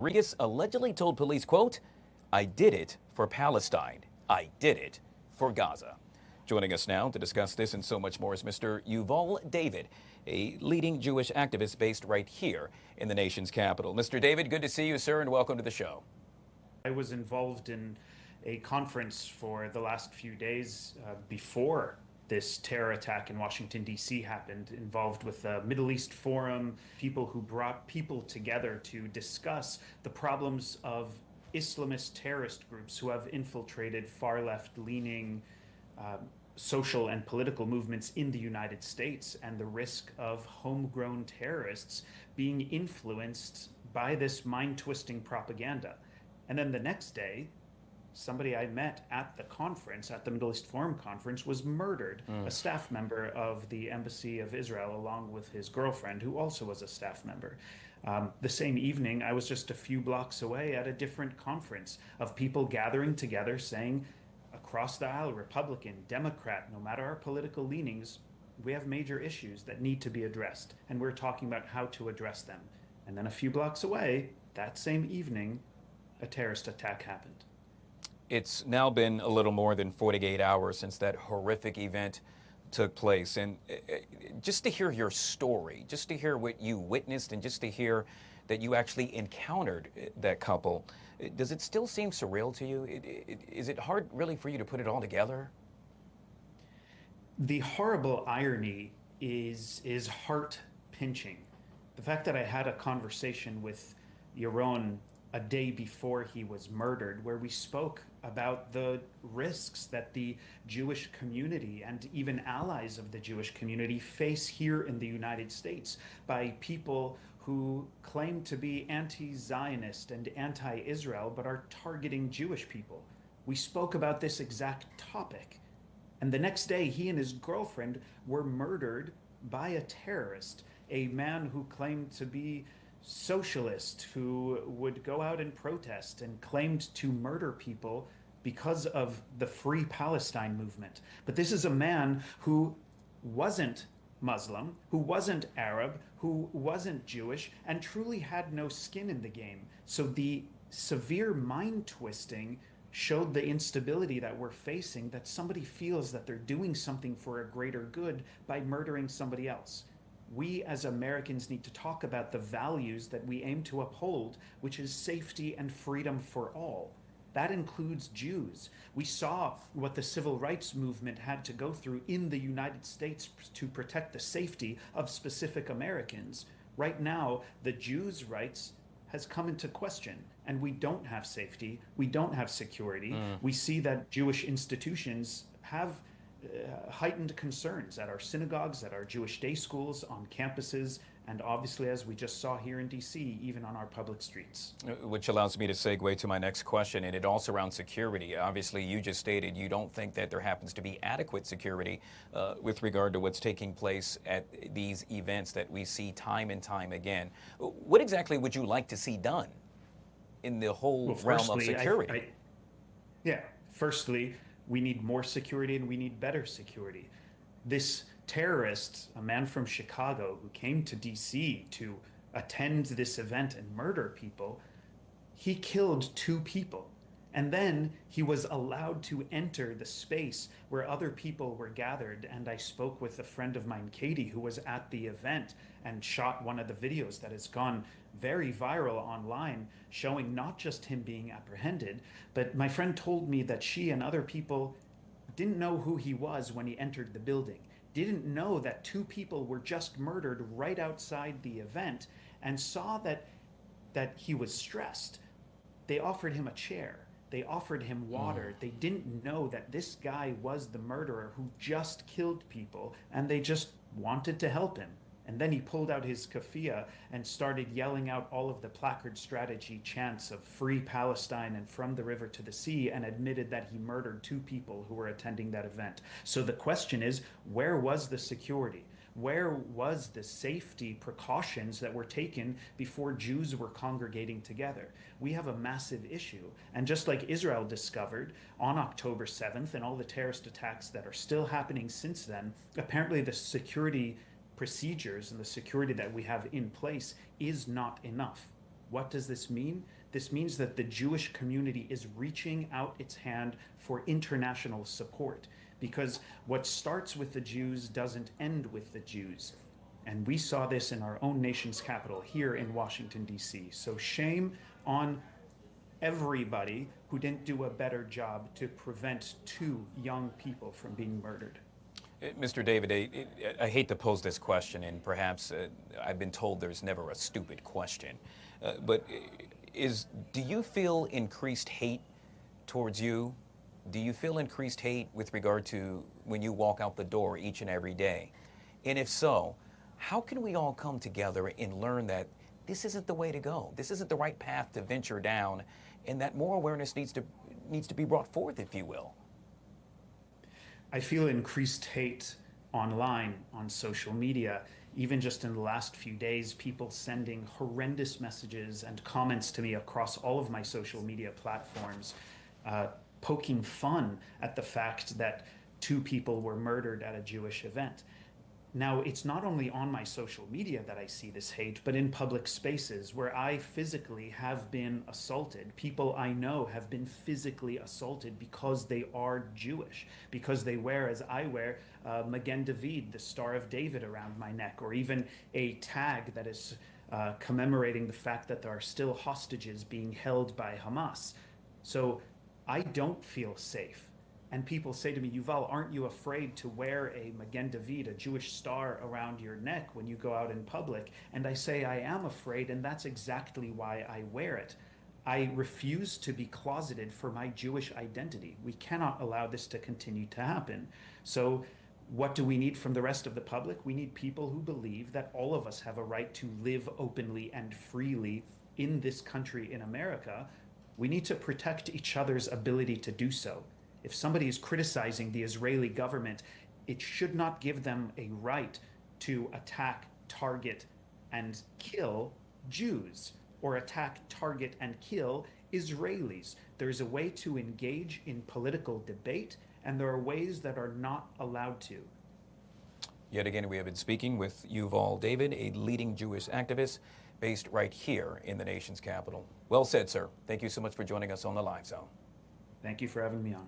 Regas allegedly told police, quote, "I did it for Palestine. I did it for Gaza." Joining us now to discuss this and so much more is Mr. Yuval David, a leading Jewish activist based right here in the nation's capital. Mr. David, good to see you, sir, and welcome to the show. I was involved in a conference for the last few days before this terror attack in Washington, D.C. happened, involved with the Middle East Forum, people who brought people together to discuss the problems of Islamist terrorist groups who have infiltrated far left leaning social and political movements in the United States, and the risk of homegrown terrorists being influenced by this mind twisting propaganda. And then the next day, somebody I met at the conference, at the Middle East Forum conference, was murdered. A staff member of the Embassy of Israel, along with his girlfriend, who also was a staff member. The same evening, I was just a few blocks away at a different conference of people gathering together saying, across the aisle, Republican, Democrat, no matter our political leanings, we have major issues that need to be addressed, and we're talking about how to address them. And then a few blocks away, that same evening, a terrorist attack happened. It's now been a little more than 48 hours since that horrific event took place. And just to hear your story, just to hear what you witnessed, and just to hear that you actually encountered that couple, does it still seem surreal to you? Is it hard really for you to put it all together? The horrible irony is heart pinching. The fact that I had a conversation with Yaron a day before he was murdered, where we spoke about the risks that the Jewish community and even allies of the Jewish community face here in the United States by people who claim to be anti-Zionist and anti-Israel but are targeting Jewish people. We spoke about this exact topic. And the next day, he and his girlfriend were murdered by a terrorist, a man who claimed to be socialist, who would go out and protest and claimed to murder people because of the Free Palestine movement. But this is a man who wasn't Muslim, who wasn't Arab, who wasn't Jewish, and truly had no skin in the game. So the severe mind twisting showed the instability that we're facing, that somebody feels that they're doing something for a greater good by murdering somebody else. We as Americans need to talk about the values that we aim to uphold, which is safety and freedom for all. That includes Jews. We saw what the civil rights movement had to go through in the United States to protect the safety of specific Americans. Right now, the Jews' rights has come into question, and we don't have safety, we don't have security. We see that Jewish institutions have heightened concerns at our synagogues, at our Jewish day schools, on campuses, and obviously, as we just saw here in D.C., even on our public streets. Which allows me to segue to my next question, and it also around security. Obviously, you just stated you don't think that there happens to be adequate security with regard to what's taking place at these events that we see time and time again. What exactly would you like to see done in the whole realm of security? Firstly, we need more security and we need better security. This terrorist, a man from Chicago who came to DC to attend this event and murder people, he killed 2 people. And then he was allowed to enter the space where other people were gathered. And I spoke with a friend of mine, Katie, who was at the event and shot one of the videos that has gone very viral online, showing not just him being apprehended, but my friend told me that she and other people didn't know who he was when he entered the building, didn't know that 2 people were just murdered right outside the event, and saw that he was stressed. They offered him a chair. They offered him water. They didn't know that this guy was the murderer who just killed people, and they just wanted to help him. And then he pulled out his keffiyeh and started yelling out all of the placard strategy chants of Free Palestine and From the River to the Sea, and admitted that he murdered 2 people who were attending that event. So the question is, where was the security? Where was the safety precautions that were taken before Jews were congregating together? We have a massive issue. And just like Israel discovered on October 7th and all the terrorist attacks that are still happening since then, apparently the security procedures and the security that we have in place is not enough. What does this mean? This means that the Jewish community is reaching out its hand for international support, because what starts with the Jews doesn't end with the Jews. And we saw this in our own nation's capital here in Washington, D.C. So shame on everybody who didn't do a better job to prevent two young people from being murdered. Mr. David, I hate to pose this question, and perhaps I've been told there's never a stupid question, but do you feel increased hate towards you? Do you feel increased hate with regard to when you walk out the door each and every day? And if so, how can we all come together and learn that this isn't the way to go? This isn't the right path to venture down, and that more awareness needs to be brought forth, if you will. I feel increased hate online, on social media. Even just in the last few days, people sending horrendous messages and comments to me across all of my social media platforms, poking fun at the fact that two people were murdered at a Jewish event. Now, it's not only on my social media that I see this hate, but in public spaces where I physically have been assaulted. People I know have been physically assaulted because they are Jewish, because they wear, as I wear, Magen David, the Star of David, around my neck, or even a tag that is commemorating the fact that there are still hostages being held by Hamas. So I don't feel safe. And people say to me, Yuval, aren't you afraid to wear a Magen David, a Jewish star, around your neck when you go out in public? And I say, I am afraid, and that's exactly why I wear it. I refuse to be closeted for my Jewish identity. We cannot allow this to continue to happen. So what do we need from the rest of the public? We need people who believe that all of us have a right to live openly and freely in this country, in America. We need to protect each other's ability to do so. If somebody is criticizing the Israeli government, it should not give them a right to attack, target, and kill Jews, or attack, target, and kill Israelis. There's a way to engage in political debate, and there are ways that are not allowed to. Yet again, we have been speaking with Yuval David, a leading Jewish activist based right here in the nation's capital. Well said, sir. Thank you so much for joining us on the Live Zone. Thank you for having me on.